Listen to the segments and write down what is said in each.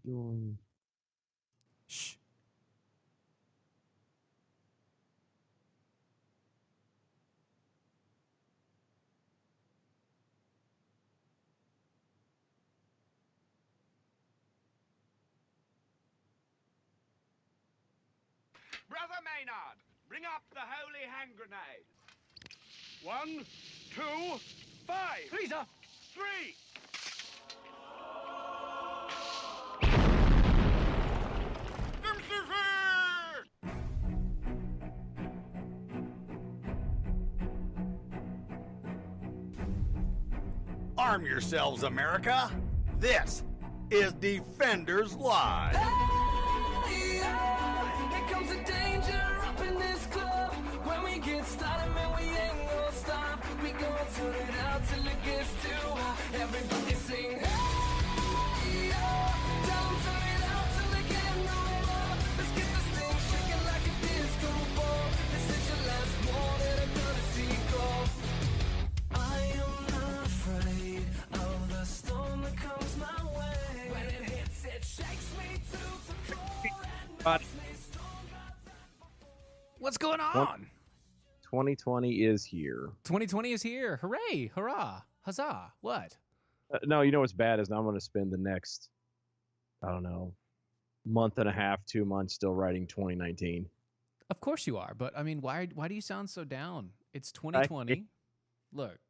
doing? Shh. Brother Maynard, bring up the holy hand grenade. 1, 2, 5. Please, sir. 3. Arm yourselves, America. This is Defenders Live. Hey, here comes the danger up in this club. When we get started, man, we ain't gonna stop. We gonna turn it out till it gets too hot. Everybody sing, hey, tell 'em turn it out till they can't no more. Let's get this thing shaking like a disco ball. This is your last warning, I'm gonna see go. I am not afraid of the storm that comes my way. When it hits, it shakes me to the core and makes me stronger than before. What's going on? 2020 is here. 2020 is here. Hooray! Hurrah! Huzzah! What? No, you know what's bad is now I'm going to spend the next, I don't know, month and a half, 2 months still writing 2019. Of course you are, but I mean, why do you sound so down? It's 2020. Look.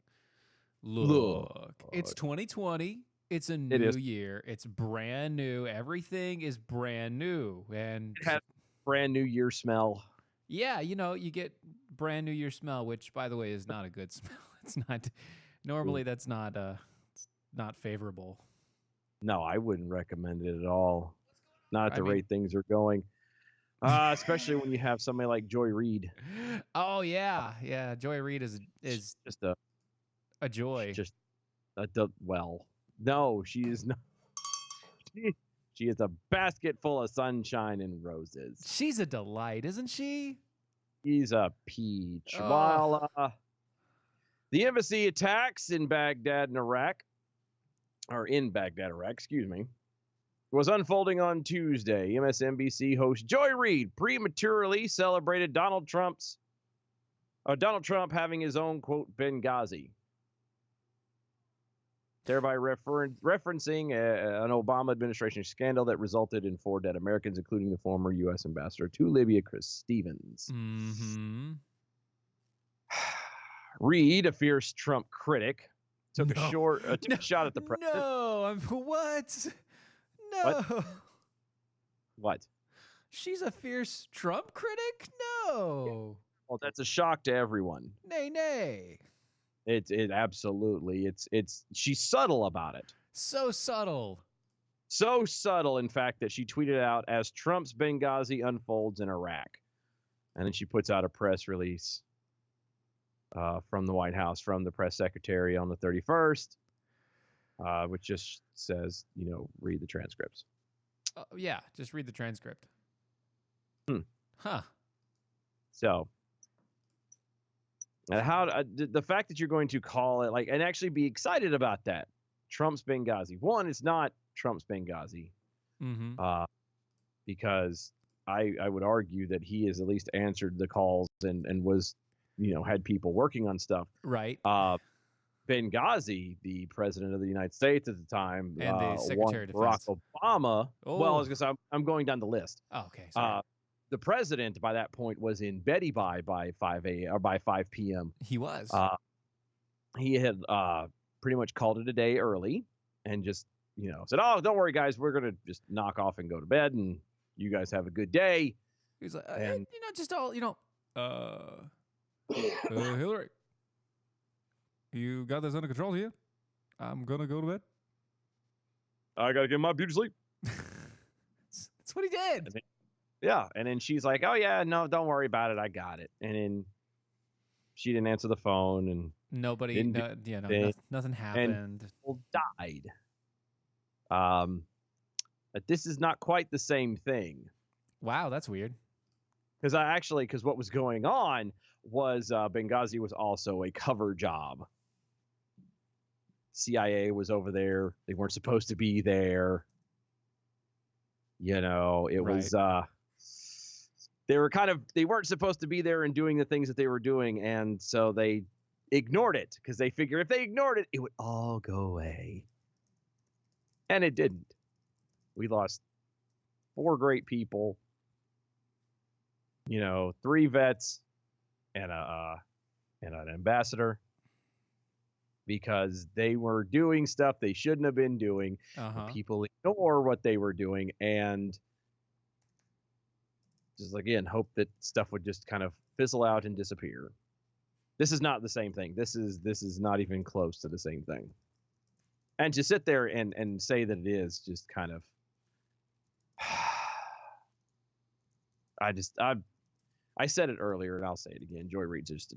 It's 2020. It's a new year. It's brand new. Everything is brand new, and It has brand new year smell. yeah, you know, you get brand new year smell, which, by the way, is not a good smell. It's not. Normally, that's not. It's not favorable. No, I wouldn't recommend it at all. Not at I the mean- rate things are going. Especially when you have somebody like Joy Reid. Oh yeah, yeah. Joy Reid is Just a a joy. just well, no, she is not. She is a basket full of sunshine and roses. She's a delight, isn't she? He's a peach. Oh. While the embassy attacks in Baghdad, Iraq, excuse me, was unfolding on Tuesday, MSNBC host Joy Reid prematurely celebrated Donald Trump having his own, quote, Benghazi, thereby referencing an Obama administration scandal that resulted in 4 dead Americans, including the former U.S. ambassador to Libya, Chris Stevens. Mm-hmm. Reid, a fierce Trump critic, took a shot at the president. No, what? No. What? She's a fierce Trump critic? No. Well, that's a shock to everyone. Nay. It absolutely. She's subtle about it. So subtle. So subtle, in fact, that she tweeted out as Trump's Benghazi unfolds in Iraq. And then she puts out a press release from the White House, from the press secretary on the 31st, which just says, read the transcripts. Yeah, just read the transcript. Huh. So, the fact that you're going to call it and actually be excited about that, Trump's Benghazi. One, it's not Trump's Benghazi, because I would argue that he has at least answered the calls and was, had people working on stuff. Right. Benghazi, the president of the United States at the time, And the Secretary of Barack Defense. Obama. Oh. Well, I was going to say, I'm going down the list. Oh, okay. Sorry. The president by that point was in Betty by 5 a.m. or by 5 p.m. He was. He had pretty much called it a day early and just, said, "Oh, don't worry, guys, we're going to just knock off and go to bed, and you guys have a good day." He was like, and- just all, Hillary, you got this under control here? I'm going to go to bed. I got to get my beauty sleep. That's what he did. Yeah. And then she's like, "Oh, yeah, no, don't worry about it. I got it." And then she didn't answer the phone, and Nobody, nothing happened. people died. But this is not quite the same thing. Wow, that's weird. Because what was going on was Benghazi was also a cover job. CIA was over there. They weren't supposed to be there. You know, it Right. was they weren't supposed to be there and doing the things that they were doing, and so they ignored it because they figured if they ignored it, it would all go away. And it didn't. We lost 4 great people, you know, 3 vets and an ambassador, because they were doing stuff they shouldn't have been doing. Uh-huh. People ignore what they were doing and just, again, hope that stuff would just kind of fizzle out and disappear. This is not the same thing. This is not even close to the same thing. And to sit there and say that it is just kind of I said it earlier and I'll say it again. Joy Reid's just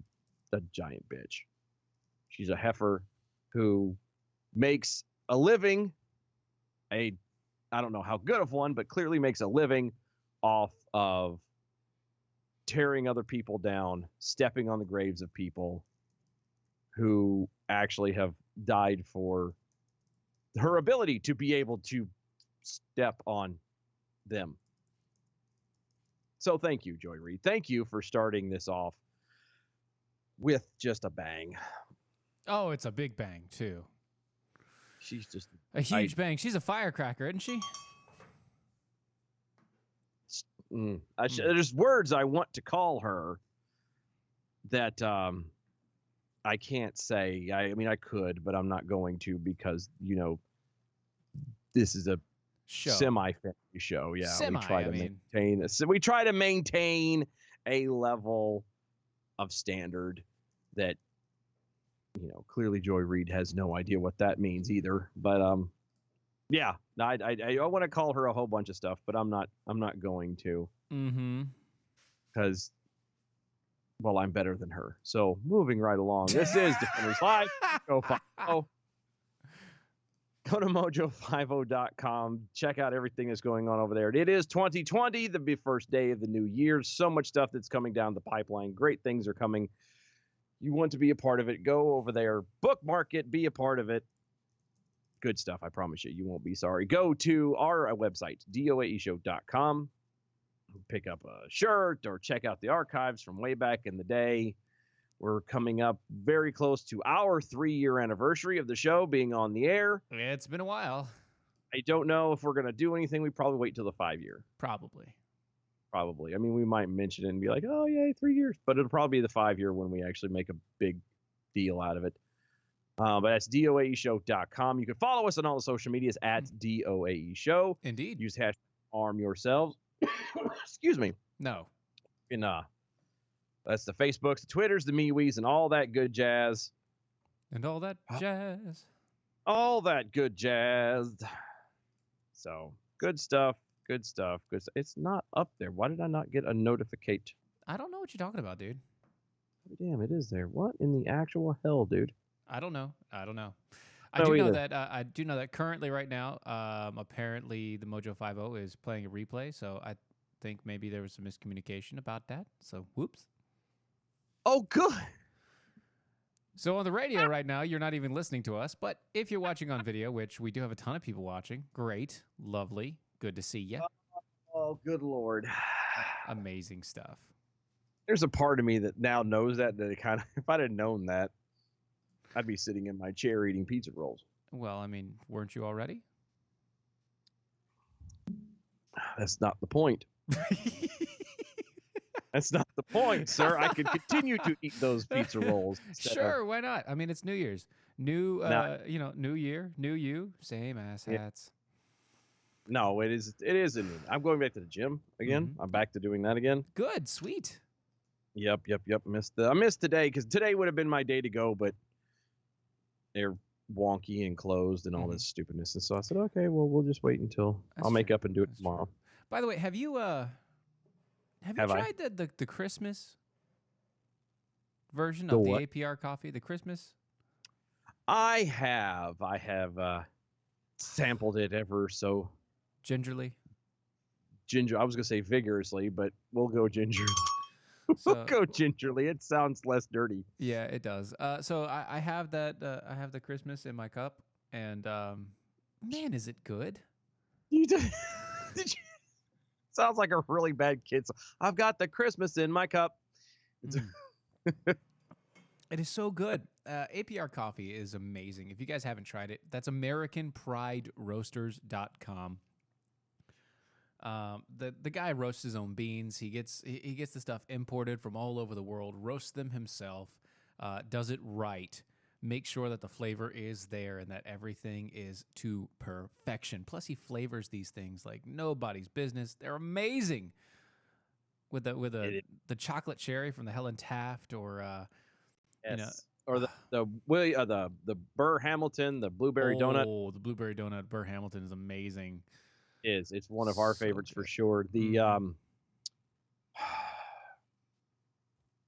a giant bitch. She's a heifer who makes a living, I don't know how good of one, but clearly makes a living off of tearing other people down, stepping on the graves of people who actually have died for her ability to be able to step on them. So thank you, Joy Reid. Thank you for starting this off with just a bang. Oh, it's a big bang, too. She's just A huge bang. She's a firecracker, isn't she? There's words I want to call her that I can't say. I mean, I could, but I'm not going to because, you know, this is a Show. semi-family show. Yeah, Semi, we try to maintain a level of standard that, you know, clearly Joy Reid has no idea what that means either. But yeah, I want to call her a whole bunch of stuff, but I'm not going to. Mm-hmm. Because, well, I'm better than her. So moving right along, this is Defenders Live. Go to mojo50.com. Check out everything that's going on over there. It is 2020, the first day of the new year. So much stuff that's coming down the pipeline. Great things are coming. You want to be a part of it, go over there, bookmark it, be a part of it. Good stuff, I promise you. You won't be sorry. Go to our website, doaeshow.com. Pick up a shirt or check out the archives from way back in the day. We're coming up very close to our 3-year anniversary of the show being on the air. It's been a while. I don't know if we're going to do anything. We probably wait till the 5-year. Probably. I mean, we might mention it and be like, oh, yay, 3 years. But it'll probably be the 5-year when we actually make a big deal out of it. But that's doaeshow.com. You can follow us on all the social medias at DOAE Show. Indeed. Use hashtag arm yourselves. Excuse me. No. And that's the Facebooks, the Twitters, the MeWe's, and all that good jazz. And all that jazz. All that good jazz. So good stuff. Good stuff. It's not up there. Why did I not get a notificate? I don't know what you're talking about, dude. Damn, it is there. What in the actual hell, dude? I don't know. I No, do know either. that. I do know that currently, right now, apparently the Mojo 50 is playing a replay. So I think maybe there was some miscommunication about that. So whoops. Oh, good. So on the radio right now, you're not even listening to us. But if you're watching on video, which we do have a ton of people watching, great, lovely, good to see you. Oh, good Lord. Amazing stuff. There's a part of me that now knows that it kind of, if I'd have known that, I'd be sitting in my chair eating pizza rolls. Well, I mean, weren't you already? That's not the point. That's not the point, sir. I could continue to eat those pizza rolls. Sure, why not? I mean, it's New Year's. New year, new you, same ass Yeah. hats. No, it is. I'm going back to the gym again. Mhm. I'm back to doing that again. Good, sweet. Yep. I missed today because today would have been my day to go, but they're wonky and closed and all this stupidness. And so I said, okay, well, we'll just wait until That's I'll make true. up and do it That's tomorrow. By the way, have you Have I? tried the Christmas version The of what? the APR coffee? The Christmas? I have sampled it ever so Gingerly. ginger. I was gonna say vigorously, but we'll go gingerly. So, We'll go gingerly. It sounds less dirty. yeah, it does. So I have that. I have the Christmas in my cup, and man, is it good? You did? Did you? Sounds like a really bad kid. I've got the Christmas in my cup. It is so good. APR coffee is amazing. If you guys haven't tried it, that's AmericanPrideRoasters.com. The guy roasts his own beans. He gets the stuff imported from all over the world, roasts them himself, does it right, make sure that the flavor is there and that everything is to perfection. Plus, he flavors these things like nobody's business. They're amazing. With the chocolate cherry from the Helen Taft, or or the Burr Hamilton, the blueberry donut. Oh, the blueberry donut Burr Hamilton is amazing. It's one of our So favorites for good. sure. The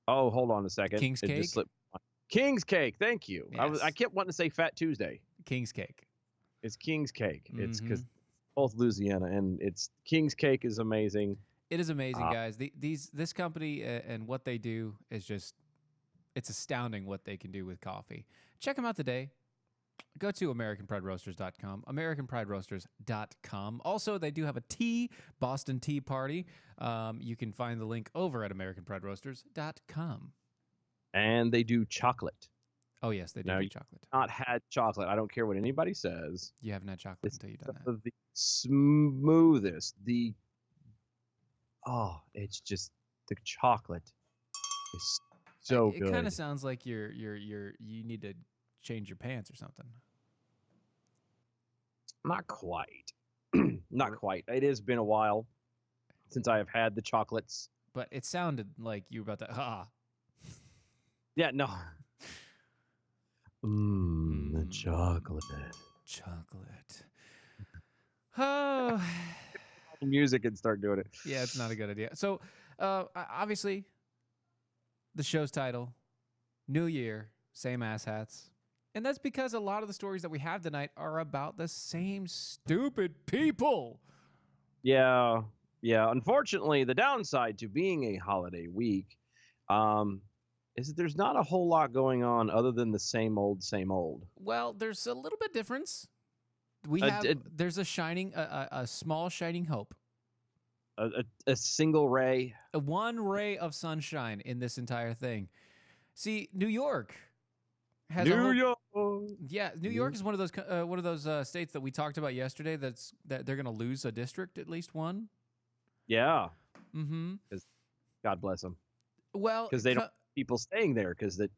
oh, hold on a second. King's It just Cake? slipped. King's Cake. Thank you. I Yes. kept wanting to say Fat Tuesday. King's Cake. It's King's Cake. It's Mm-hmm. because both Louisiana, and it's King's Cake is amazing. It is amazing, guys. This company and what they do is just, it's astounding what they can do with coffee. Check them out today. Go to AmericanPrideRoasters.com, AmericanPrideRoasters.com. Also, they do have a tea, Boston Tea Party. You can find the link over at AmericanPrideRoasters.com. And they do chocolate. Oh, yes, they do Now, do you- chocolate. Not had chocolate. I don't care what anybody says. You haven't had chocolate It's until you've some done that. of the smoothest. It's just the chocolate is so It good. kind of sounds like you need to change your pants or something. Not quite. Not quite. It has been a while since I have had the chocolates. But it sounded like you were about to, Yeah, no. The chocolate. chocolate. Oh, Music and start doing it. yeah, it's not a good idea. So, obviously, the show's title, New Year, same ass hats. And that's because a lot of the stories that we have tonight are about the same stupid people. Yeah. Yeah. Unfortunately, the downside to being a holiday week is that there's not a whole lot going on other than the same old, same old. Well, there's a little bit difference. We have there's a small shining hope. A single ray. One ray of sunshine in this entire thing. See, New York has New York. Yeah, New York is one of those states that we talked about yesterday. That they're going to lose a district, at least one. Yeah. Mm-hmm. God bless them. Well, Because they don't have people staying there because it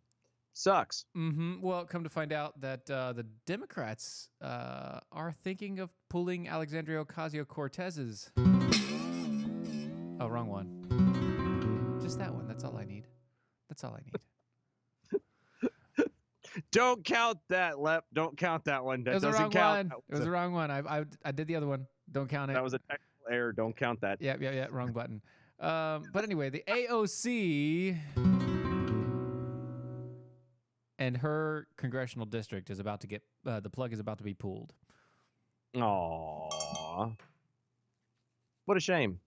sucks. Mm-hmm. Well, come to find out that the Democrats are thinking of pulling Alexandria Ocasio-Cortez's. Oh, wrong one. Just that one. That's all I need. That's all I need. Don't count that, Lep. Don't count that one. That It was the doesn't wrong count. one. It was the wrong one. I did the other one. Don't count it. That was a technical error. Don't count that. Yeah. Wrong button. But anyway, the AOC and her congressional district is about to get the plug is about to be pulled. Aww. What a shame.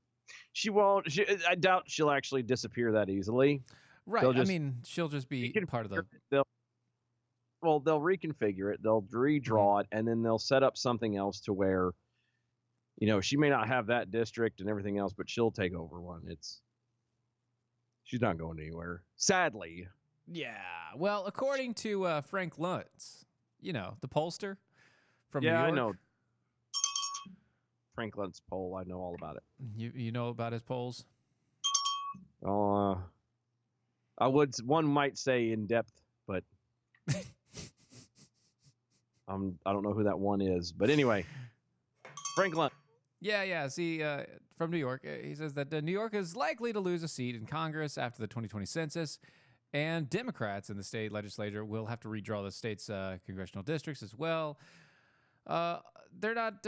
She won't. I doubt she'll actually disappear that easily. Right. They'll I just mean, she'll just be part of the. They'll reconfigure it. They'll redraw it, and then they'll set up something else to where, she may not have that district and everything else, but she'll take over one. She's not going anywhere, sadly. Yeah. Well, according to Frank Luntz, the pollster from New York. Yeah, I know. Frank Luntz poll. I know all about it. You know about his polls? One might say in depth, but I don't know who that one is. But anyway, Frank Luntz. Yeah. See, from New York, he says that New York is likely to lose a seat in Congress after the 2020 census, and Democrats in the state legislature will have to redraw the state's congressional districts as well. They're not.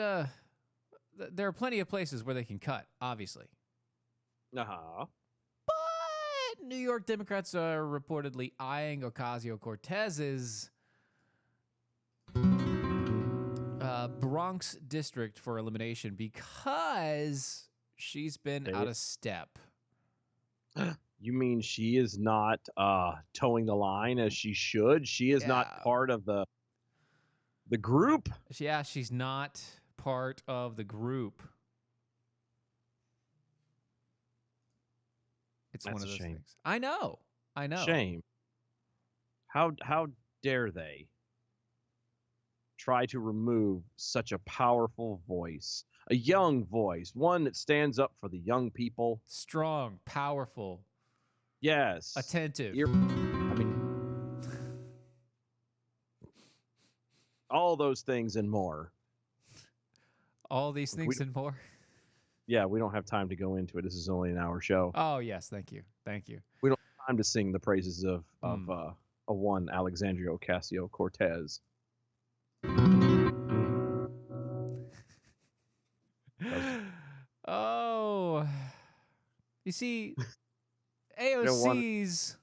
There are plenty of places where they can cut, obviously. Uh-huh. But New York Democrats are reportedly eyeing Ocasio-Cortez's Bronx district for elimination because she's been out of step. You mean she is not towing the line as she should? She is not part of the group? Yeah, she's not part of the group. It's That's one of a those shame. things. I know. Shame. How dare they try to remove such a powerful voice, a young voice, one that stands up for the young people. Strong, powerful, Yes. attentive. I mean, all those things and more. All these things and more. Yeah, we don't have time to go into it. This is only an hour show. Oh yes, thank you. We don't have time to sing the praises of a one Alexandria Ocasio-Cortez. Oh, you see, don't want AOC's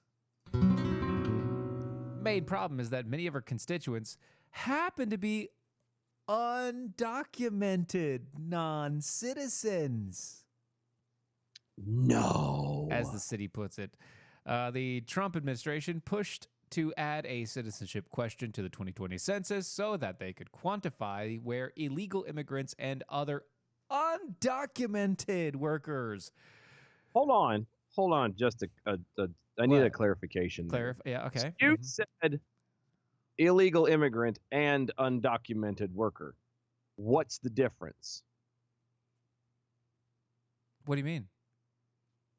main problem is that many of her constituents happen to be undocumented non-citizens, No. as the city puts it. The Trump administration pushed to add a citizenship question to the 2020 census so that they could quantify where illegal immigrants and other undocumented workers. Hold on. Just I need a What? clarification. there. Yeah, okay. You Mhm. said illegal immigrant and undocumented worker. What's the difference? What do you mean?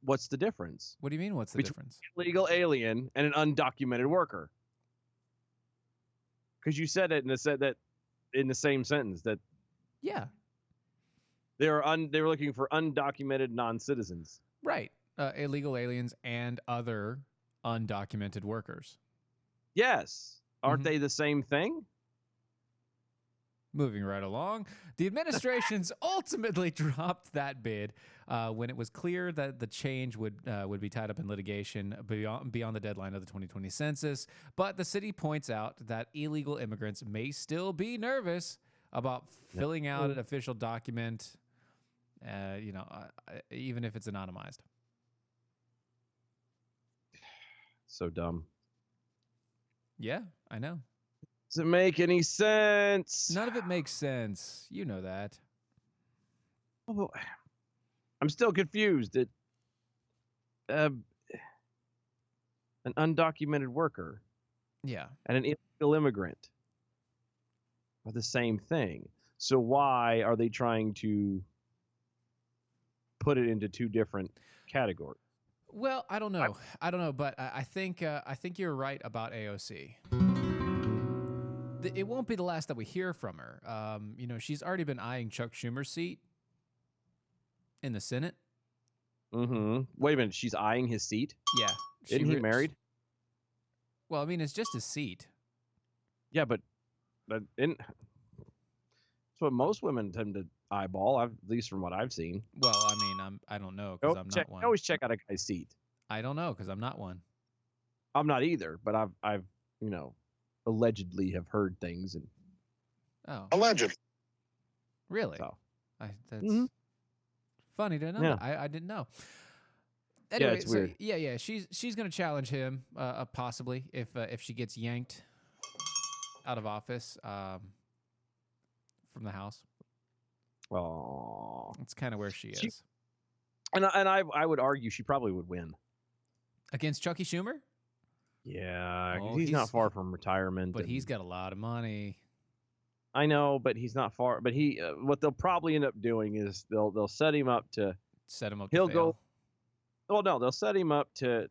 What's the difference? What do you mean? What's the Between- difference? Illegal alien and an undocumented worker. Because you said it and it said that in the same sentence that Yeah, they were looking for undocumented non-citizens. right. Illegal aliens and other undocumented workers. Yes. Aren't Mhm. they the same thing? Moving right along, the administration's ultimately dropped that bid when it was clear that the change would be tied up in litigation beyond the deadline of the 2020 census. But the city points out that illegal immigrants may still be nervous about filling out an official document, even if it's anonymized. So dumb. Yeah, I know. Does it make any sense? None of it makes sense. You know that. Oh, I'm still confused. An undocumented worker Yeah. and an illegal immigrant are the same thing. So why are they trying to put it into two different categories? Well, I don't know. But I think you're right about AOC. It won't be the last that we hear from her. She's already been eyeing Chuck Schumer's seat in the Senate. Mm-hmm. Wait a minute. She's eyeing his seat? Yeah. Isn't he married? Well, I mean, it's just a seat. Yeah, but it's what most women tend to eyeball, at least from what I've seen. Well, I mean, I don't know because I'm not one. Always check out a guy's seat. I don't know because I'm not one. I'm not either, but I've allegedly have heard things and Oh, Allegedly. really? so. That's Mhm. funny to know. Yeah. That. I didn't know. Anyway, it's weird. Yeah. She's gonna challenge him possibly if she gets yanked out of office from the House. Oh. That's kind of where she is. And I would argue she probably would win. Against Chucky Schumer? Yeah, 'cause Oh, he's not he's- far from retirement. But and- he's got a lot of money. I know, but he's not far. But he, what they'll probably end up doing is they'll set him up to. Set him up He'll to go- fail. Well, no, they'll set him up to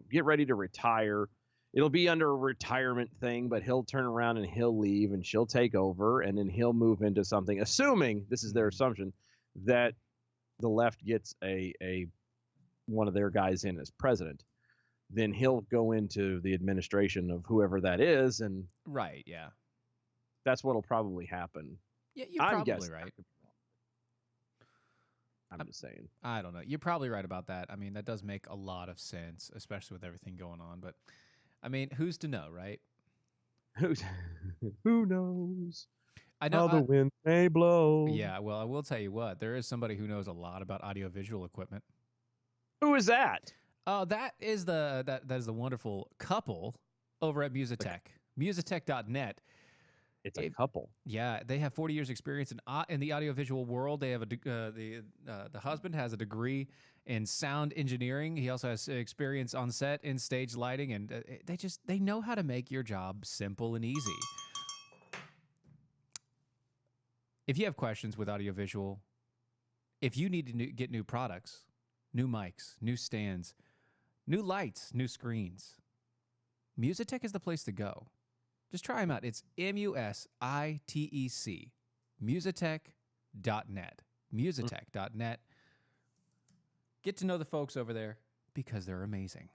get ready to retire. It'll be under a retirement thing, but he'll turn around and he'll leave, and she'll take over, and then he'll move into something. Assuming this is their assumption that the left gets a one of their guys in as president, then he'll go into the administration of whoever that is, and Right, yeah. that's what'll probably happen. Yeah, you're I'm probably guessing. right. I'm just saying. I don't know. You're probably right about that. I mean, that does make a lot of sense, especially with everything going on. But, I mean, who's to know, right? Who knows I know. how the wind may blow? Yeah, well, I will tell you what. There is somebody who knows a lot about audiovisual equipment. Who is that? That is the wonderful couple over at Musitech. Musitech.net. It's a couple. Yeah, they have 40 years experience in the audiovisual world. They have the husband has a degree in sound engineering. He also has experience on set in stage lighting, and they know how to make your job simple and easy. If you have questions with audiovisual, if you need to get new products, new mics, new stands, new lights, new screens, Musitech is the place to go. Just try them out. It's MUSITEC, Musitech.net. Musitech.net. Get to know the folks over there because they're amazing.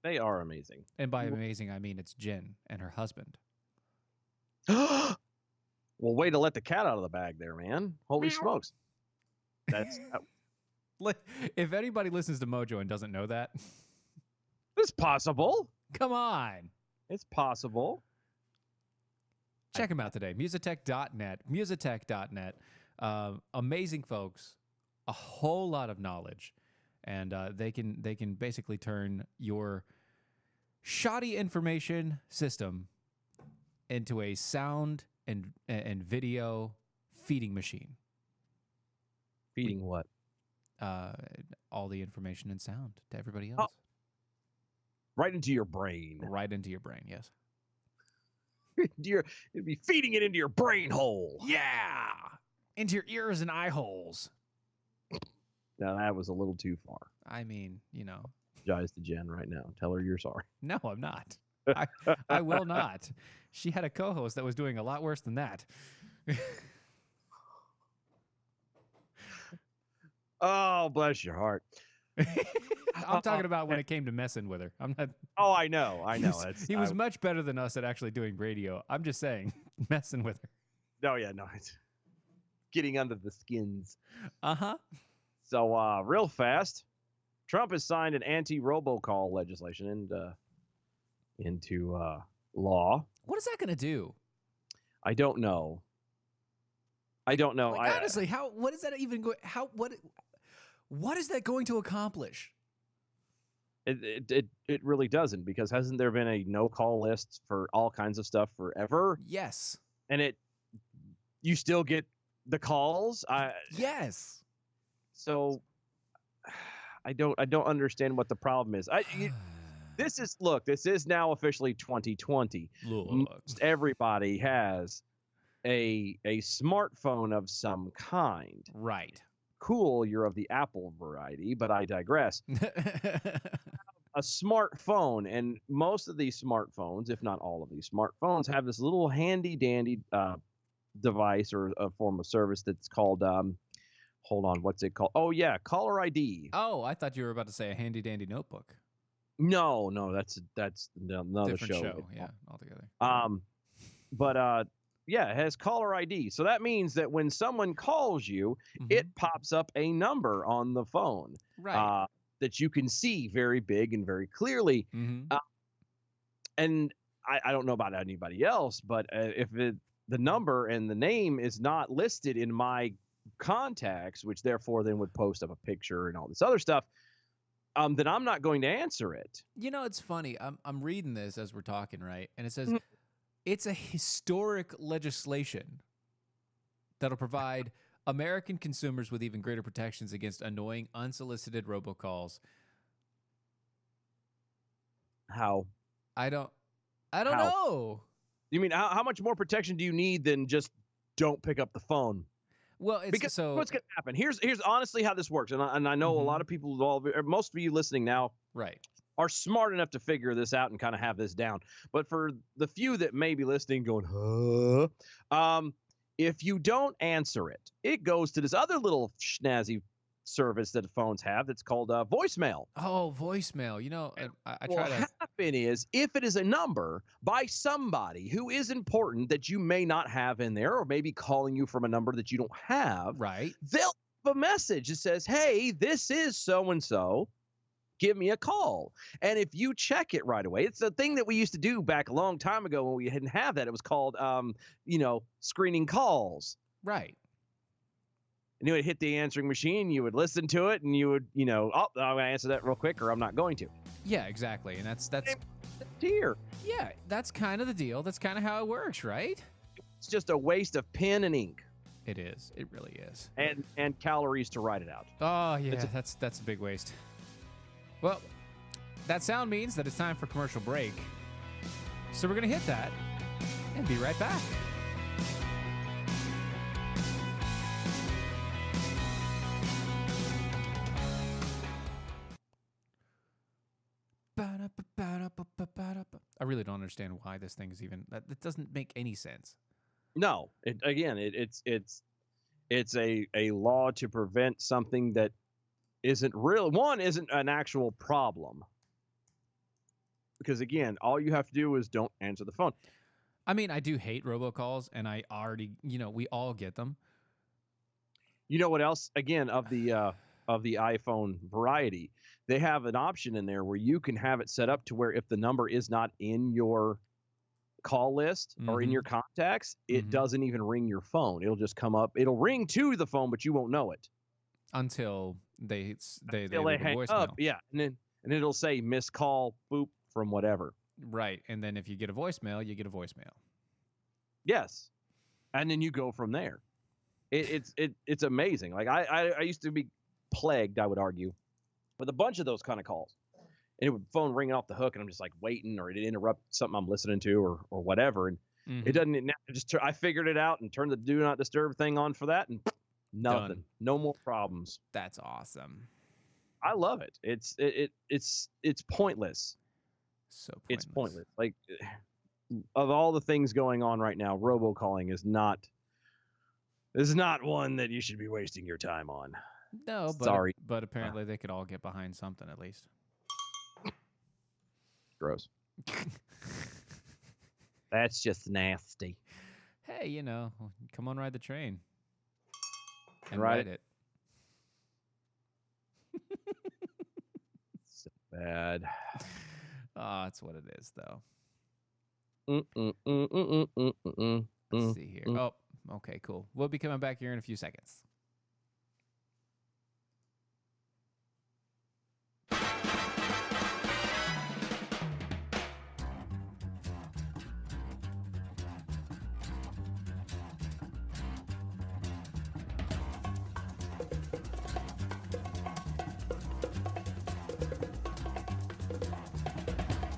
They are amazing. And by amazing, I mean it's Jen and her husband. Well, way to let the cat out of the bag there, man. Holy smokes. That's If anybody listens to Mojo and doesn't know that, it's possible. come on. It's possible. Check them out today. Musitech.net. Musitech.net. Amazing folks. A whole lot of knowledge. And they can basically turn your shoddy information system into a sound and video feeding machine. Feeding what? All the information and sound to everybody else. Oh. Right into your brain. Right into your brain, yes. It'd be feeding it into your brain hole. Yeah! Into your ears and eye holes. Now, that was a little too far. I mean, Apologize to Jen right now. Tell her you're sorry. No, I'm not. I will not. She had a co-host that was doing a lot worse than that. Oh, bless your heart. I'm talking about when it came to messing with her. I'm not. Oh, I know. He was much better than us at actually doing radio. I'm just saying, messing with her. No, yeah, no. It's getting under the skins. Uh-huh. So, real fast, Trump has signed an anti-robocall legislation into law. What is that going to do? I don't know. Like, honestly, what is that even going? What is that going to accomplish? It really doesn't, because hasn't there been a no-call list for all kinds of stuff forever? Yes. And you still get the calls? Yes. So I don't understand what the problem is. This is now officially 2020. Most everybody has a smartphone of some kind. Right. Cool, you're of the Apple variety, but I digress. A smartphone, and most of these smartphones, if not all of these smartphones, have this little handy dandy device or a form of service that's called hold on, what's it called? Oh yeah, caller ID. Oh, I thought you were about to say a handy dandy notebook. No, that's another Different show. Yeah, altogether. Yeah, it has caller ID. So that means that when someone calls you, it pops up a number on the phone. Right. That you can see very big and very clearly. And I don't know about anybody else, but if the number and the name is not listed in my contacts, which therefore then would post up a picture and all this other stuff, then I'm not going to answer it. It's funny. I'm reading this as we're talking, right? And it says it's a historic legislation that'll provide American consumers with even greater protections against annoying, unsolicited robocalls. How? I don't know. You mean how much more protection do you need than just don't pick up the phone? Well, because what's going to happen? Here's honestly how this works, and I know a lot of people, most of you listening now, right, are smart enough to figure this out and kind of have this down. But for the few that may be listening, going, if you don't answer it, it goes to this other little snazzy service that phones have that's called voicemail. Oh, voicemail. I try to. What happen is, if it is a number by somebody who is important that you may not have in there, or maybe calling you from a number that you don't have, right, they'll have a message that says, hey, this is so-and-so. Give me a call. And if you check it right away, it's a thing that we used to do back a long time ago when we didn't have that. It was called, screening calls. Right. And you would hit the answering machine, you would listen to it, and you would, I'm going to answer that real quick, or I'm not going to. Yeah, exactly. And that's here. Yeah, that's kind of the deal. That's kind of how it works, right? It's just a waste of pen and ink It is. It really is. and calories to write it out. Oh yeah, that's a big waste. Well, that sound means that it's time for commercial break. So we're gonna hit that and be right back. I really don't understand why this thing is even. That doesn't make any sense. No, it's a law to prevent something that isn't real. One isn't an actual problem. Because again, all you have to do is don't answer the phone. I mean, I do hate robocalls, and I already, we all get them. You know what else? Again, of the iPhone variety, they have an option in there where you can have it set up to where if the number is not in your call list or in your contacts, it doesn't even ring your phone. It'll just come up. It'll ring to the phone, but you won't know it Until they leave hang a voicemail. up. Yeah, and it'll say missed call, boop from whatever. Right, and then if you get a voicemail, you get a voicemail. Yes, and then you go from there. It's amazing. Like I used to be plagued, I would argue, with a bunch of those kind of calls. And it would phone ringing off the hook, and I'm just like waiting, or it'd interrupt something I'm listening to, or whatever. And it doesn't. I figured it out and turned the do not disturb thing on for that, and nothing. Done. No more problems. That's awesome. I love it. It's pointless. So pointless. It's pointless. Like of all the things going on right now, robocalling is not one that you should be wasting your time on. No, but Sorry. But apparently they could all get behind something at least. Gross. That's just nasty. Hey, come on, ride the train. And Ride ride it. So bad. Oh, that's what it is, though. Mm-mm-mm-mm-mm-mm-mm. Let's see here. Oh, okay, cool. We'll be coming back here in a few seconds.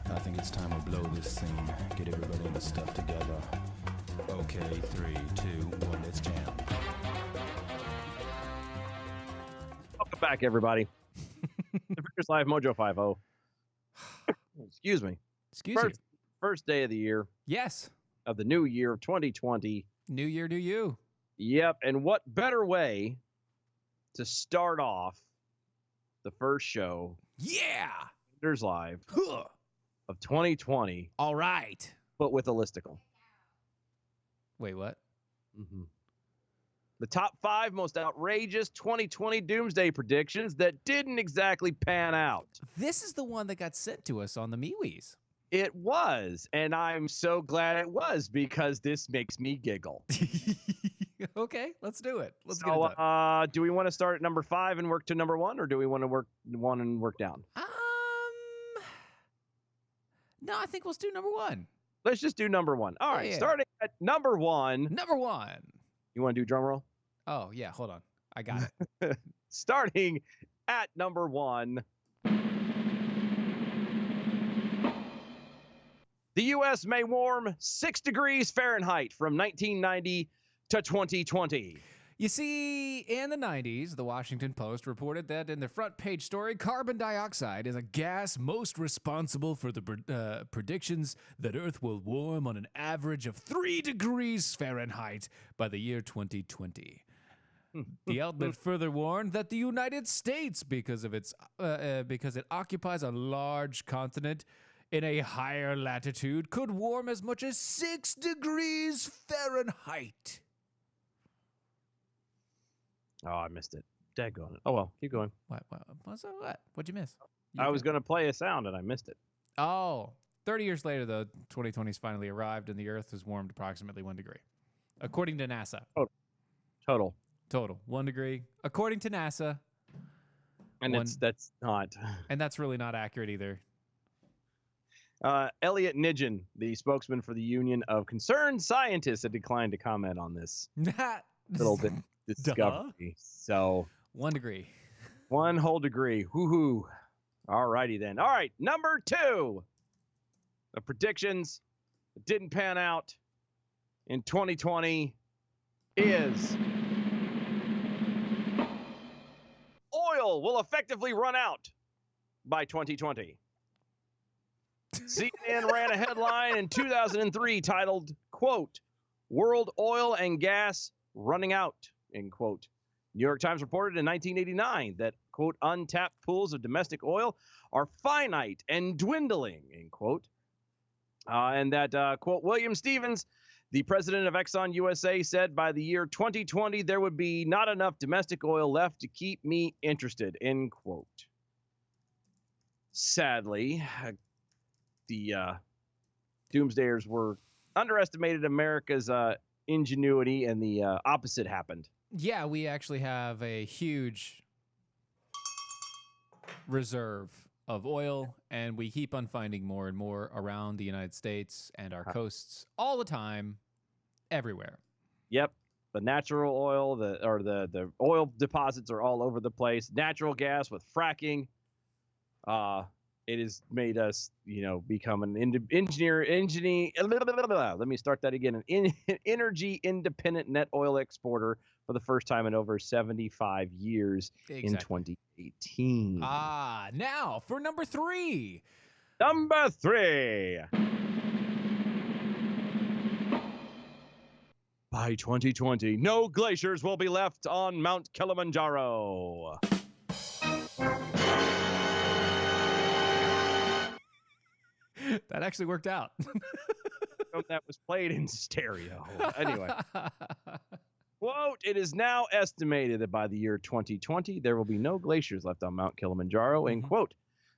I think it's time to blow this scene. Get everybody in the stuff together. Okay, 3, 2, 1, let's jam. Welcome back, everybody. The Fingers Live Mojo 50. Excuse me. Excuse me. First day of the year, Yes. of the new year of 2020. New year, new you. Yep. And what better way to start off the first show, Yeah. Fingers Live Huh. of 2020, All right. but with a listicle. Wait, what? Mm-hmm. The top 5 most outrageous 2020 doomsday predictions that didn't exactly pan out. This is the one that got sent to us on the MeWe's. It was, and I'm so glad it was because this makes me giggle. Okay, let's do it. Let's get it So, done. do we want to start at number 5 and work to number 1, or do we want to work 1 and work down? No, I think let's do number 1. Let's just do number 1. All right, Yeah. starting at number 1. Number 1. You want to do drum roll? Oh, yeah, hold on. I got it. Starting at number 1. The U.S. may warm 6 degrees Fahrenheit from 1990 to 2020. You see, in the 90s, the Washington Post reported that in their front page story, carbon dioxide is a gas most responsible for the predictions that Earth will warm on an average of 3 degrees Fahrenheit by the year 2020. The outlet further warned that the United States, because it occupies a large continent in a higher latitude, could warm as much as 6 degrees Fahrenheit. Oh, I missed it. Daggone it. Oh, well, keep going. What? What'd you miss? I was going to play a sound, and I missed it. Oh, 30 years later, though, 2020's finally arrived, and the Earth has warmed approximately 1 degree. According to NASA. Total. 1 degree. According to NASA. And that's not. And that's really not accurate either. Elliot Nijin, the spokesman for the Union of Concerned Scientists, had declined to comment on this little bit discovery. So 1 degree. 1 whole degree. Woohoo. All righty then. All right, number 2. The predictions that didn't pan out in 2020 is oil will effectively run out by 2020. CNN ran a headline in 2003 titled, quote, "World Oil and Gas Running Out," end quote. New York Times reported in 1989 that, quote, "untapped pools of domestic oil are finite and dwindling," end quote. And that, quote, William Stevens, the president of Exxon USA, said by the year 2020, there would be not enough domestic oil left to keep me interested, end quote. Sadly, the doomsdayers were underestimated America's ingenuity, and the opposite happened. Yeah, we actually have a huge reserve of oil, and we keep on finding more and more around the United States and our coasts all the time, everywhere. Yep. The natural oil, the oil deposits are all over the place. Natural gas with fracking. It has made us, become an engineer. Let me start that again. An energy independent net oil exporter for the first time in over 75 years in 2018. Now for number 3. Number 3. By 2020, no glaciers will be left on Mount Kilimanjaro. That actually worked out. That was played in stereo. Anyway. Quote, "It is now estimated that by the year 2020, there will be no glaciers left on Mount Kilimanjaro," end quote,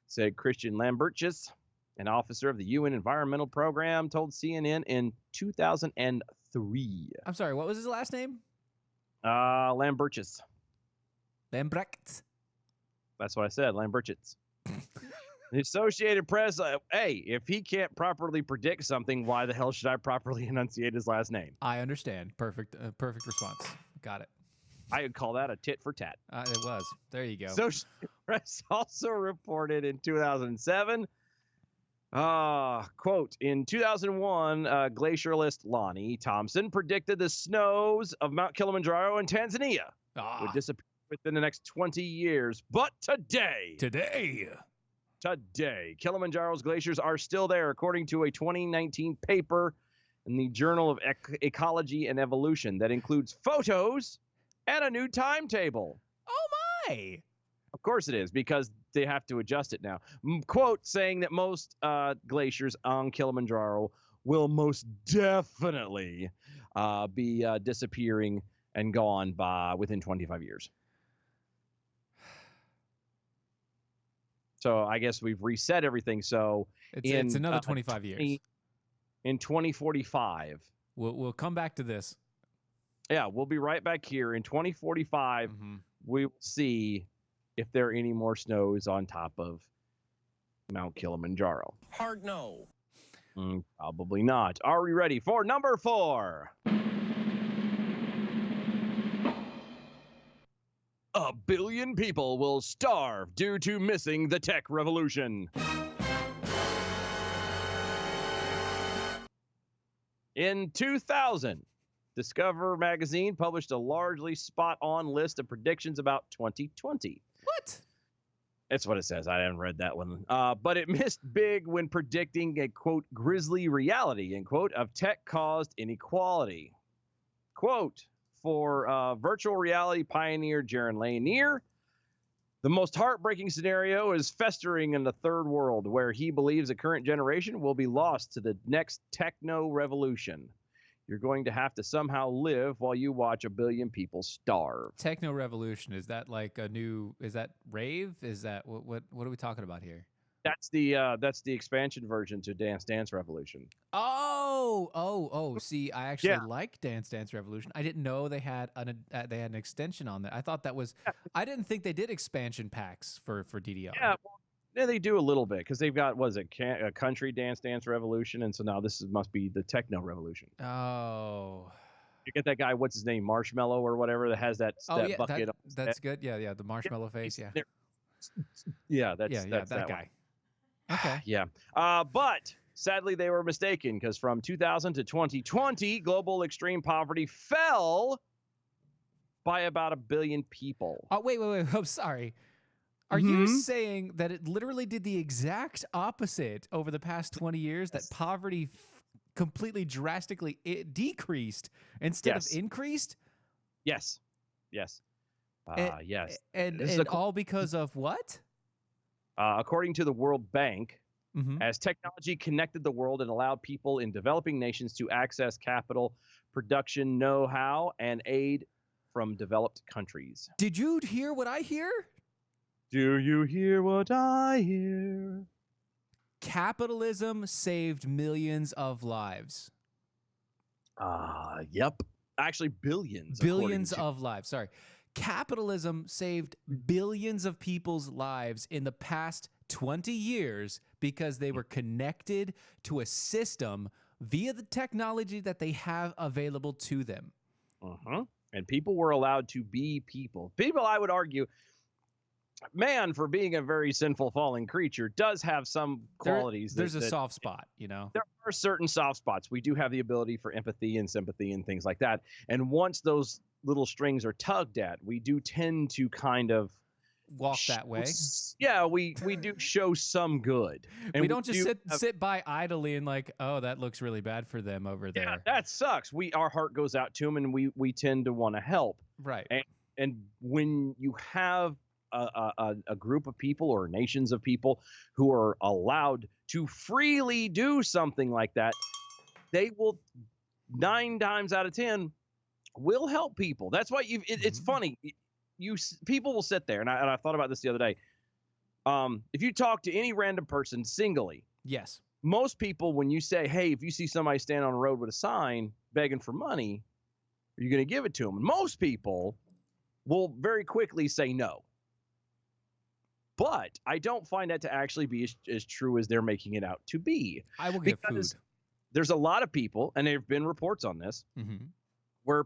said Christian Lambertus, an officer of the UN Environmental Program, told CNN in 2003. I'm sorry, what was his last name? Lambertus. Lambrecht. That's what I said, Lambertus. The Associated Press, hey, if he can't properly predict something, why the hell should I properly enunciate his last name? I understand. Perfect response. Got it. I would call that a tit for tat. It was. There you go. Associated Press also reported in 2007, quote, "In 2001, glacialist Lonnie Thompson predicted the snows of Mount Kilimanjaro in Tanzania would disappear within the next 20 years. But today, Kilimanjaro's glaciers are still there, according to a 2019 paper in the Journal of Ecology and Evolution that includes photos and a new timetable." Oh, my. Of course it is, because they have to adjust it now. Quote, saying that most glaciers on Kilimanjaro will most definitely be disappearing and gone by within 25 years. So I guess we've reset everything. So it's another 25 years. In 2045. We'll come back to this. Yeah, we'll be right back here. In 2045, we will see if there are any more snows on top of Mount Kilimanjaro. Hard no. Probably not. Are we ready for number 4? A billion people will starve due to missing the tech revolution. In 2000, Discover magazine published a largely spot-on list of predictions about 2020. What? That's what it says. I haven't read that one. But it missed big when predicting a, quote, grisly reality, end quote, of tech-caused inequality. Quote, for virtual reality pioneer Jaron Lanier, the most heartbreaking scenario is festering in the third world, where he believes the current generation will be lost to the next techno revolution. You're going to have to somehow live while you watch a billion people starve. Techno revolution, is that like is that rave? Is that what are we talking about here? That's the expansion version to Dance Dance Revolution. Oh! See, I actually like Dance Dance Revolution. I didn't know they had an extension on that. I thought that was. I didn't think they did expansion packs for DDR. Yeah, Yeah, they do a little bit because they've got a country dance revolution, and so now must be the techno revolution. Oh. You get that guy, what's his name, Marshmallow or whatever, that has that Yeah, bucket. that's good. Yeah, the marshmallow face. Yeah. Yeah, that's that that guy. Okay. Yeah. But sadly, they were mistaken because from 2000 to 2020, global extreme poverty fell by about 1 billion people. Oh, wait. I'm sorry. Are you saying that it literally did the exact opposite over the past 20 years, that poverty completely drastically decreased instead of increased? Yes. Yes. Yes. And all because of what? According to the World Bank, as technology connected the world and allowed people in developing nations to access capital, production, know-how, and aid from developed countries. Did you hear what I hear? Do you hear what I hear? Capitalism saved millions of lives. Yep. Actually, billions. Billions of lives. Sorry. Capitalism saved billions of people's lives in the past 20 years because they were connected to a system via the technology that they have available to them. And people were allowed to be people. People, I would argue, man, for being a very sinful fallen creature, does have some qualities. There's a soft spot, you know? There are certain soft spots. We do have the ability for empathy and sympathy and things like that. And once those little strings are tugged at, we do tend to kind of walk that way. Yeah, we do show some good. And we don't just sit by idly and like, oh, that looks really bad for them over there. Yeah, that sucks. Our heart goes out to them, and we tend to want to help. Right. And when you have a group of people or nations of people who are allowed to freely do something like that, they will 9 times out of 10 will help people. That's why it's funny. People will sit there, and I thought about this the other day. If you talk to any random person singly, yes, most people, when you say, hey, if you see somebody stand on a road with a sign begging for money, are you going to give it to them? And most people will very quickly say no. But I don't find that to actually be as true as they're making it out to be. I will give food. There's a lot of people, and there have been reports on this, where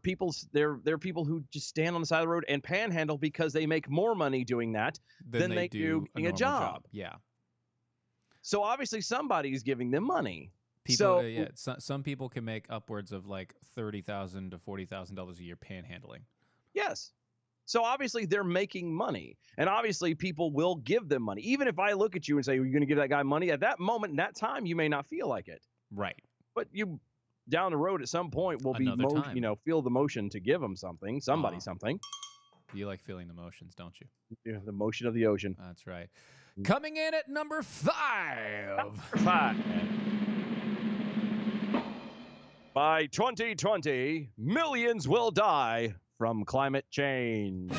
there are people who just stand on the side of the road and panhandle because they make more money doing that than they do getting a job. Yeah. So obviously somebody's giving them money. Some people can make upwards of like $30,000 to $40,000 a year panhandling. Yes. So obviously they're making money, and obviously people will give them money. Even if I look at you and say, are you going to give that guy money? At that moment, in that time, you may not feel like it. Right. But you down the road at some point will feel the motion to give them something, something. You like feeling the motions, don't you? Yeah, the motion of the ocean. That's right. Coming in at number 5. Number 5. By 2020, millions will die from climate change.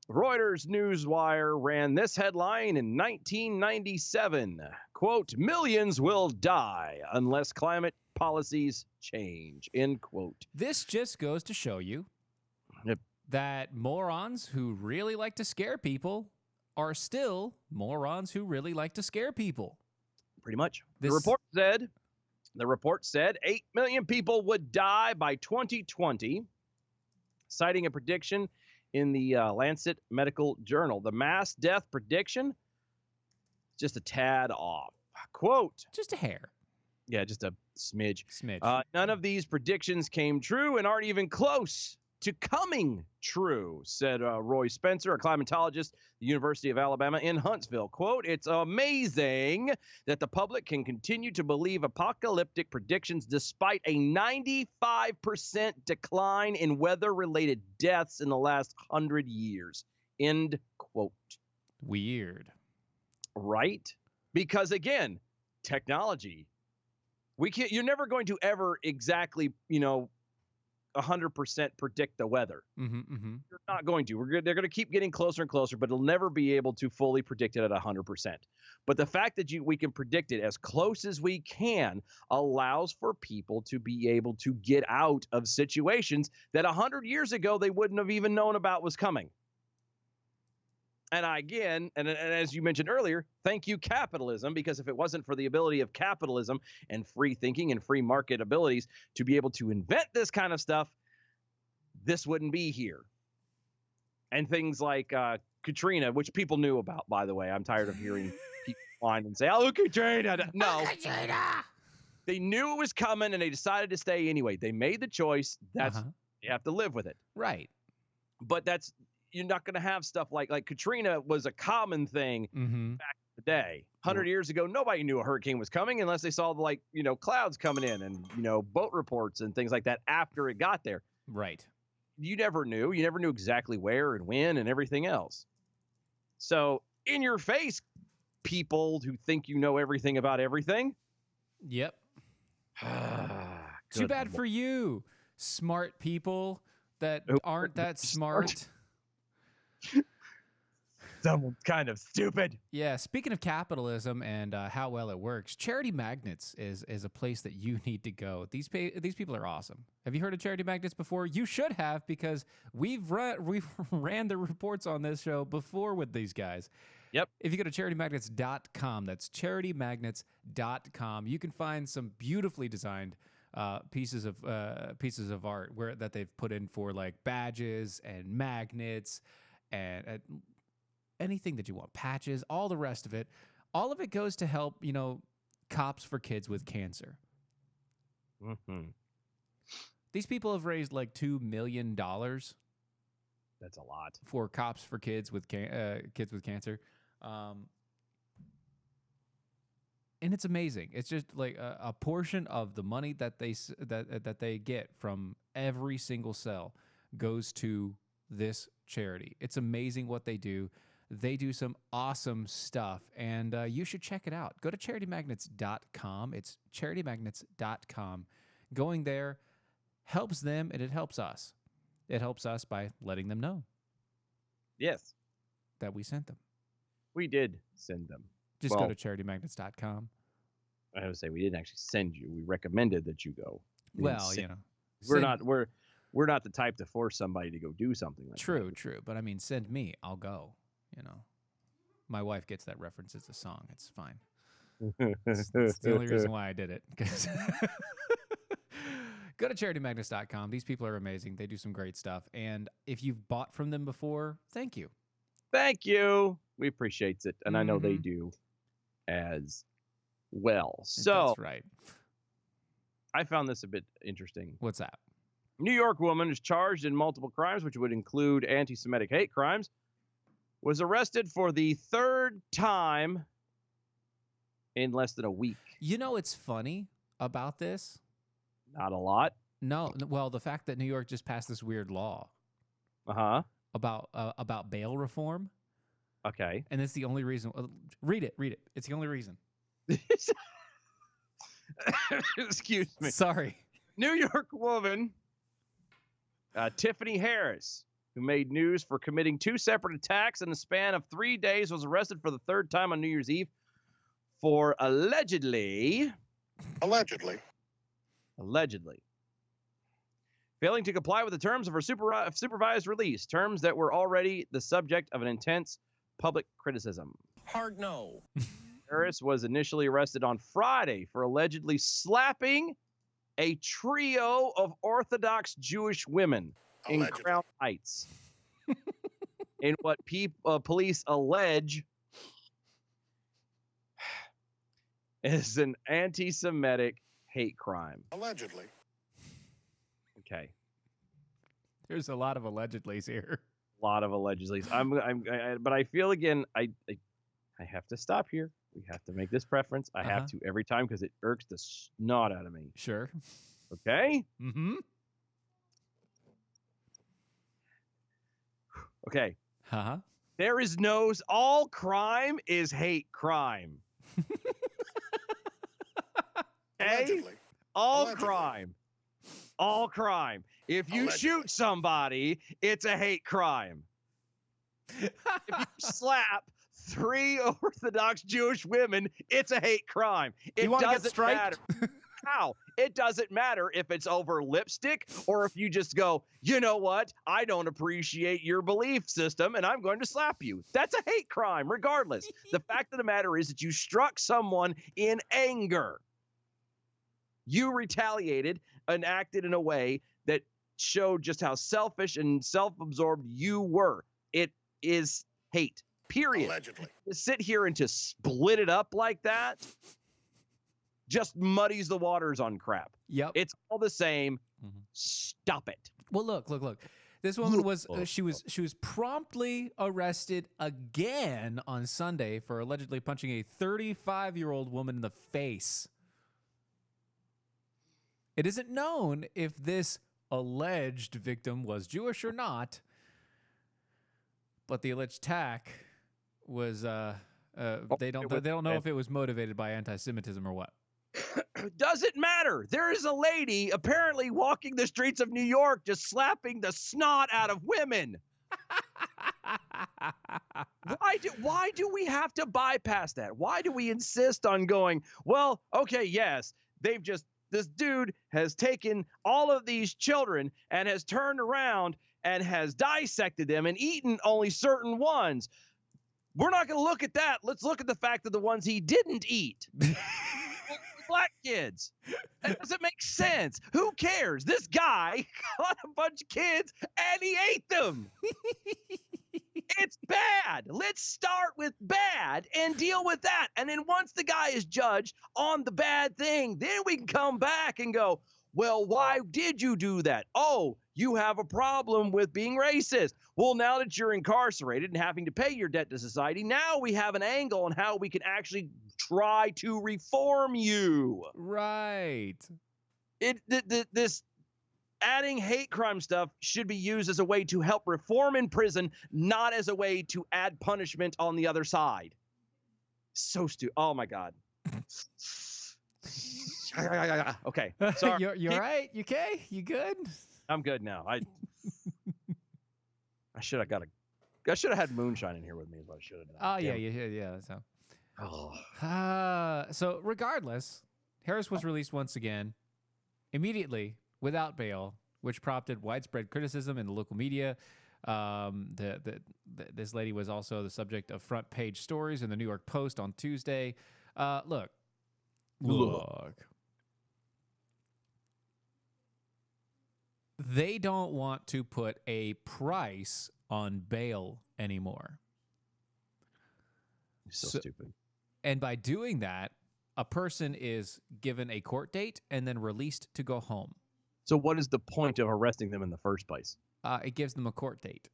Reuters Newswire ran this headline in 1997. Quote, millions will die unless climate policies change, end quote. This just goes to show you that morons who really like to scare people are still morons who really like to scare people. Pretty much. The report said 8 million people would die by 2020, citing a prediction in the Lancet Medical Journal. The mass death prediction, just a tad off. Quote. Just a hair. Yeah, just a smidge. None of these predictions came true and aren't even close to coming true, said Roy Spencer, a climatologist at the University of Alabama in Huntsville. Quote, it's amazing that the public can continue to believe apocalyptic predictions despite a 95% decline in weather-related deaths in the last 100 years, end quote. Weird. Right? Because, again, technology. You're never going to ever exactly, 100% predict the weather. You're not going to. They're going to keep getting closer and closer, but it'll never be able to fully predict it at 100%. But the fact that we can predict it as close as we can allows for people to be able to get out of situations that 100 years ago they wouldn't have even known about was coming. And and as you mentioned earlier, thank you, capitalism, because if it wasn't for the ability of capitalism and free thinking and free market abilities to be able to invent this kind of stuff, this wouldn't be here. And things like Katrina, which people knew about, by the way. I'm tired of hearing people whine and say, oh, Katrina. No. Katrina! They knew it was coming, and they decided to stay anyway. They made the choice. That's you have to live with it. Right. But you're not going to have stuff like Katrina was a common thing back in the day. 100 years ago, nobody knew a hurricane was coming unless they saw clouds coming in and boat reports and things like that after it got there. Right. You never knew. You never knew exactly where and when and everything else. So in your face, people who think you know everything about everything. Yep. Too bad for you, smart people that aren't that smart. Someone's kind of stupid. Yeah. Speaking of capitalism and how well it works, Charity Magnets is a place that you need to go. These people are awesome. Have you heard of Charity Magnets before? You should have, because we've ran the reports on this show before with these guys. Yep. If you go to charitymagnets.com, that's charitymagnets.com, you can find some beautifully designed pieces of art that they've put in for like badges and magnets and anything that you want, patches, all the rest of it. All of it goes to help, cops for kids with cancer. Mm-hmm. These people have raised like $2 million. That's a lot for cops for kids with cancer. And it's amazing. It's just like a portion of the money that they get from every single cell goes to this charity. It's amazing what they do. They do some awesome stuff, and you should check it out. Go to charitymagnets.com. It's charitymagnets.com. Going there helps them, and it helps us. It helps us by letting them know. Yes. That we sent them. We did send them. Just go to charitymagnets.com. I would say we didn't actually send you. We recommended that you go. Well, we're not the type to force somebody to go do something like that. True. But I mean, send me. I'll go. My wife gets that reference. It's a song. It's fine. It's the only reason why I did it. Go to charitymagnets.com. These people are amazing. They do some great stuff. And if you've bought from them before, thank you. Thank you. We appreciate it. And I know they do as well. So that's right. I found this a bit interesting. What's that? New York woman is charged in multiple crimes, which would include anti-Semitic hate crimes, was arrested for the third time in less than a week. It's funny about this? Not a lot. No. Well, the fact that New York just passed this weird law. About bail reform. Okay. And it's the only reason. Read it. It's the only reason. Excuse me. Sorry. New York woman, Tiffany Harris, who made news for committing 2 separate attacks in the span of 3 days, was arrested for the third time on New Year's Eve for allegedly failing to comply with the terms of her supervised release, terms that were already the subject of an intense public criticism. Hard no. Harris was initially arrested on Friday for allegedly slapping a trio of Orthodox Jewish women in Crown Heights in what police allege is an anti-Semitic hate crime. Allegedly. Okay. There's a lot of allegedlys here. A lot of allegedlys. But I feel again, I have to stop here. We have to make this preference. I have to every time because it irks the snot out of me. Sure. Okay? Mm-hmm. Okay. Uh-huh. There is all crime is hate crime. Okay? All crime. If you shoot somebody, it's a hate crime. If you slap 3 Orthodox Jewish women, it's a hate crime. It doesn't matter. How? It doesn't matter if it's over lipstick or if you just go, you know what? I don't appreciate your belief system and I'm going to slap you. That's a hate crime, regardless. The fact of the matter is that you struck someone in anger. You retaliated and acted in a way that showed just how selfish and self-absorbed you were. It is hate, period. Allegedly. To sit here and to split it up like that just muddies the waters on crap. Yep. It's all the same. Mhm. Stop it. Well, look. This woman was she was promptly arrested again on Sunday for allegedly punching a 35-year-old woman in the face. It isn't known if this alleged victim was Jewish or not, but the alleged attack was they don't know if it was motivated by anti-Semitism or what. Doesn't matter. There is a lady apparently walking the streets of New York just slapping the snot out of women. Why do we have to bypass that? Why do we insist on going, well, okay, yes, this dude has taken all of these children and has turned around and has dissected them and eaten only certain ones. We're not going to look at that. Let's look at the fact of the ones he didn't eat. Black kids. That doesn't make sense. Who cares? This guy got a bunch of kids and he ate them. It's bad. Let's start with bad and deal with that. And then once the guy is judged on the bad thing, then we can come back and go, well, why did you do that? Oh, you have a problem with being racist. Well, now that you're incarcerated and having to pay your debt to society, now we have an angle on how we can actually try to reform you. Right. This adding hate crime stuff should be used as a way to help reform in prison, not as a way to add punishment on the other side. So stupid. Oh my God. Okay. Sorry. You're right. You okay? You good? I'm good now. I should have had moonshine in here with me. Is what I should have done. Oh yeah. So. Oh. So regardless, Harris was released once again, immediately without bail, which prompted widespread criticism in the local media. This lady was also the subject of front page stories in the New York Post on Tuesday. Look. They don't want to put a price on bail anymore. So stupid. And by doing that, a person is given a court date and then released to go home. So what is the point of arresting them in the first place? It gives them a court date.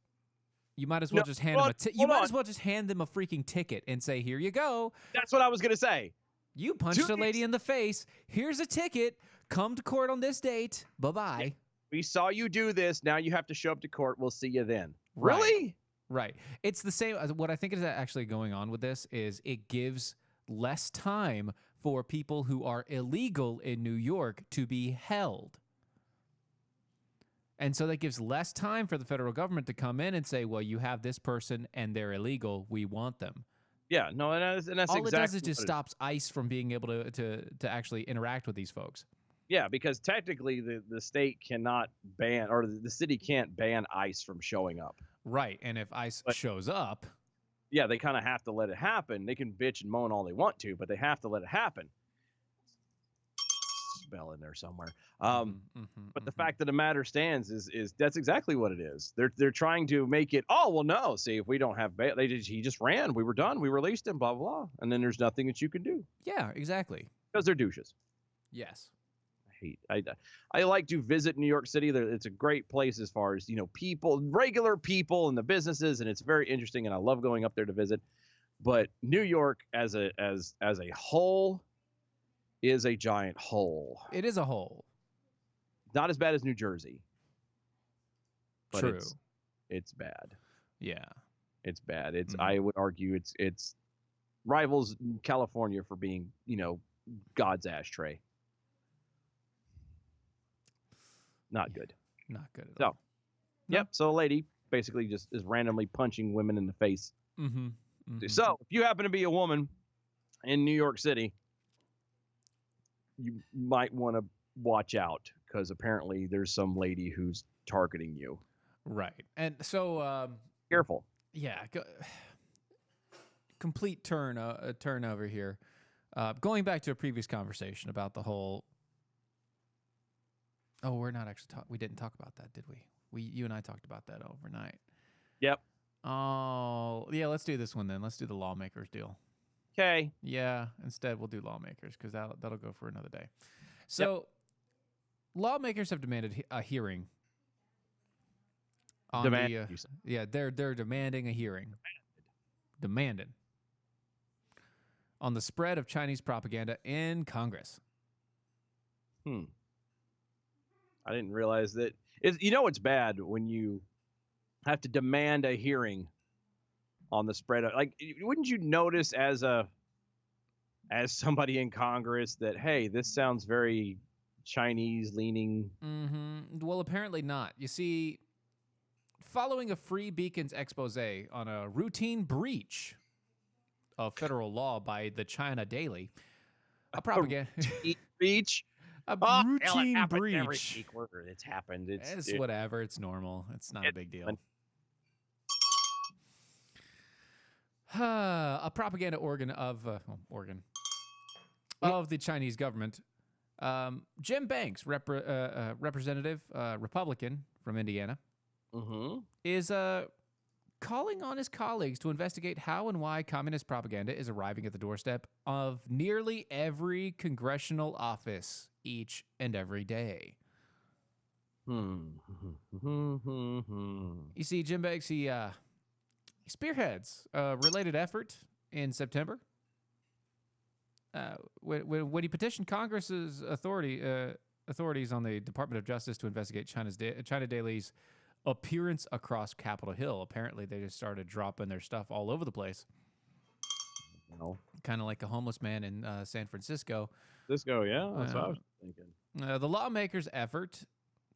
You might as well just hand them as well just hand them a freaking ticket and say, "Here you go." That's what I was going to say. You punched a lady in the face. Here's a ticket. Come to court on this date. Bye-bye. We saw you do this. Now you have to show up to court. We'll see you then. Right. Really? Right. It's the same. What I think is actually going on with this is it gives less time for people who are illegal in New York to be held. And so that gives less time for the federal government to come in and say, well, you have this person and they're illegal. We want them. Yeah, no, and that's all exactly it does is just stops ICE from being able to actually interact with these folks. Yeah, because technically the state cannot ban, or the city can't ban ICE from showing up. Right, and if ICE shows up... Yeah, they kind of have to let it happen. They can bitch and moan all they want to, but they have to let it happen. Bell in there somewhere. But the fact of the matter stands is that's exactly what it is. They're trying to make it, oh, well, no, see, if we don't have bail, he just ran. We were done. We released him, blah, blah, blah. And then there's nothing that you can do. Yeah, exactly. Because they're douches. Yes. I like to visit New York City. It's a great place as far as, people, regular people and the businesses, and it's very interesting, and I love going up there to visit. But New York as a whole is a giant hole. It is a hole. Not as bad as New Jersey. But True. It's bad. Yeah. It's bad. I would argue it's rivals California for being, God's ashtray. Not good. Not good at all. Yep. So a lady basically just is randomly punching women in the face. So if you happen to be a woman in New York City, you might want to watch out because apparently there's some lady who's targeting you. Right. And so, Careful. yeah, complete turnover here. Going back to a previous conversation about the whole. Oh, we're not actually we didn't talk about that, did we? You and I talked about that overnight. Yep. Oh, yeah. Let's do this one then. Let's do the lawmakers deal. Okay. Yeah. Instead, we'll do lawmakers because that'll go for another day. So, lawmakers have demanded a hearing. On they're demanding a hearing. Demanded on the spread of Chinese propaganda in Congress. I didn't realize that. It's bad when you have to demand a hearing on the spread of, like, wouldn't you notice as somebody in Congress that, hey, this sounds very Chinese leaning? Mm-hmm. Well, apparently not. You see, following a Free Beacons expose on a routine breach of federal law by the China Daily, a propaganda breach. routine breach. Every week where it's happened. It's whatever. It's normal. It's not a big deal. A propaganda organ of the Chinese government. Jim Banks, representative, Republican from Indiana, is calling on his colleagues to investigate how and why communist propaganda is arriving at the doorstep of nearly every congressional office each and every day. You see, Jim Banks, he spearheads a related effort in September when he petitioned Congress's authorities on the Department of Justice to investigate China Daily's appearance across Capitol Hill. Apparently, they just started dropping their stuff all over the place. Kind of like a homeless man in San Francisco. Yeah, that's what I was thinking. The lawmakers' effort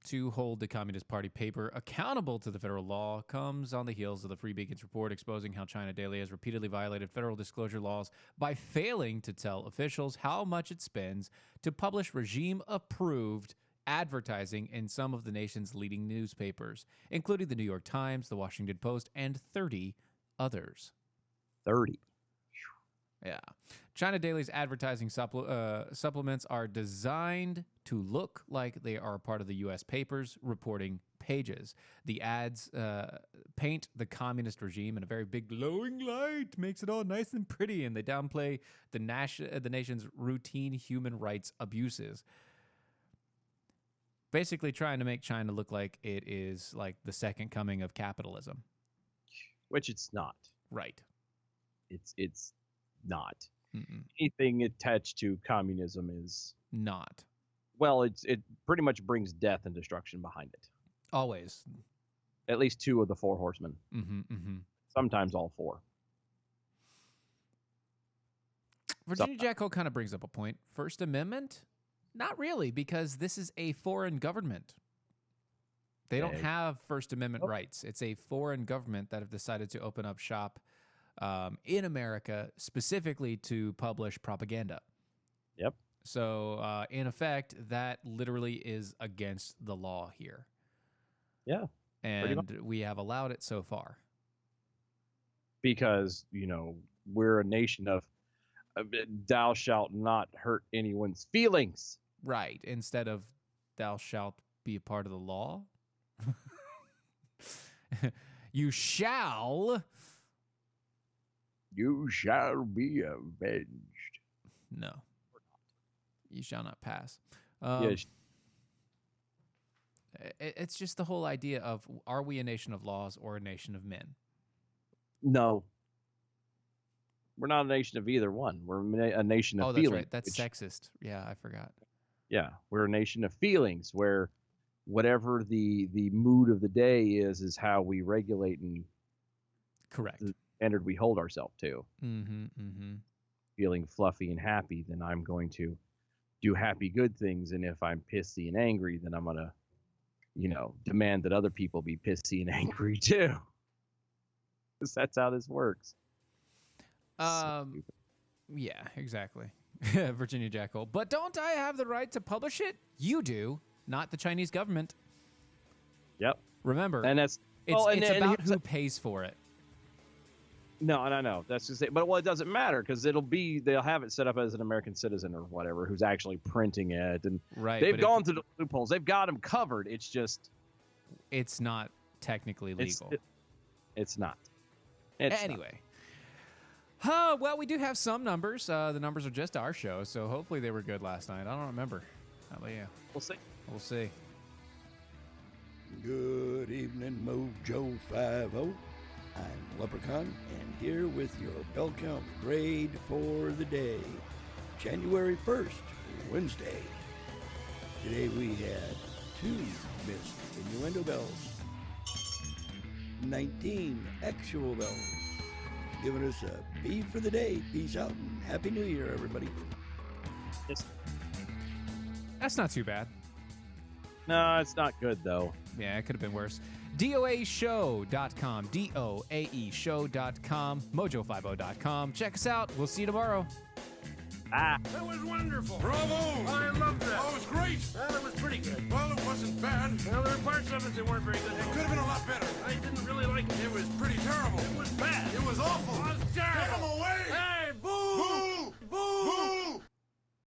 to hold the Communist Party paper accountable to the federal law comes on the heels of the Free Beacons report exposing how China Daily has repeatedly violated federal disclosure laws by failing to tell officials how much it spends to publish regime-approved advertising in some of the nation's leading newspapers, including the New York Times, the Washington Post, and 30 others. 30. Yeah. China Daily's advertising supplements are designed to look like they are part of the U.S. paper's reporting pages. The ads paint the communist regime in a very big glowing light, makes it all nice and pretty, and they downplay the nation's routine human rights abuses. Basically trying to make China look like it is like the second coming of capitalism. Which it's not. Right. It's not. Anything attached to communism is not. Well, it pretty much brings death and destruction behind it. Always. At least 2 of the 4 horsemen. Sometimes all 4. Virginia Jacko kind of brings up a point. First Amendment? Not really, because this is a foreign government. They don't have First Amendment rights. It's a foreign government that have decided to open up shop in America specifically to publish propaganda. Yep. So, in effect, that literally is against the law here. Yeah. And we have allowed it so far. Because, we're a nation of thou shalt not hurt anyone's feelings. Right. Instead of thou shalt be a part of the law. You shall be avenged. No. You shall not pass. Yes. It's just the whole idea of, are we a nation of laws or a nation of men? No. We're not a nation of either one. We're a nation of feelings. Oh, that's right. That's sexist. Yeah, I forgot. Yeah, we're a nation of feelings where whatever the mood of the day is how we regulate and correct the standard we hold ourselves to. Feeling fluffy and happy, then I'm going to do happy, good things. And if I'm pissy and angry, then I'm going to, demand that other people be pissy and angry too. Because that's how this works. Yeah, exactly. Virginia Jackal. But don't I have the right to publish it? You do, not the Chinese government. Yep. Remember, And that's it's about who pays for it. No. That's just it. But it doesn't matter because they'll have it set up as an American citizen or whatever who's actually printing it, and Right, they've but gone through the loopholes. They've got them covered. It's just It's not technically legal. it's not. It's not. Anyway. Well, we do have some numbers. The numbers are just our show, so hopefully they were good last night. I don't remember. How about you? We'll see. We'll see. Good evening, Mojo 50. I'm Leprechaun, and here with your bell count grade for the day, January 1st, Wednesday. Today we had 2 missed innuendo bells, 19 actual bells, giving us a B for the day. Peace out and Happy New Year, everybody. That's not too bad. No, it's not good though. Yeah, it could have been worse. DOAshow.com, DOAEshow.com, mojo50.com. Check us out. We'll see you tomorrow. That was wonderful. Bravo! I loved that. Oh, it was great. Well, it was pretty good. Well, it wasn't bad. Well, there were parts of it that weren't very good.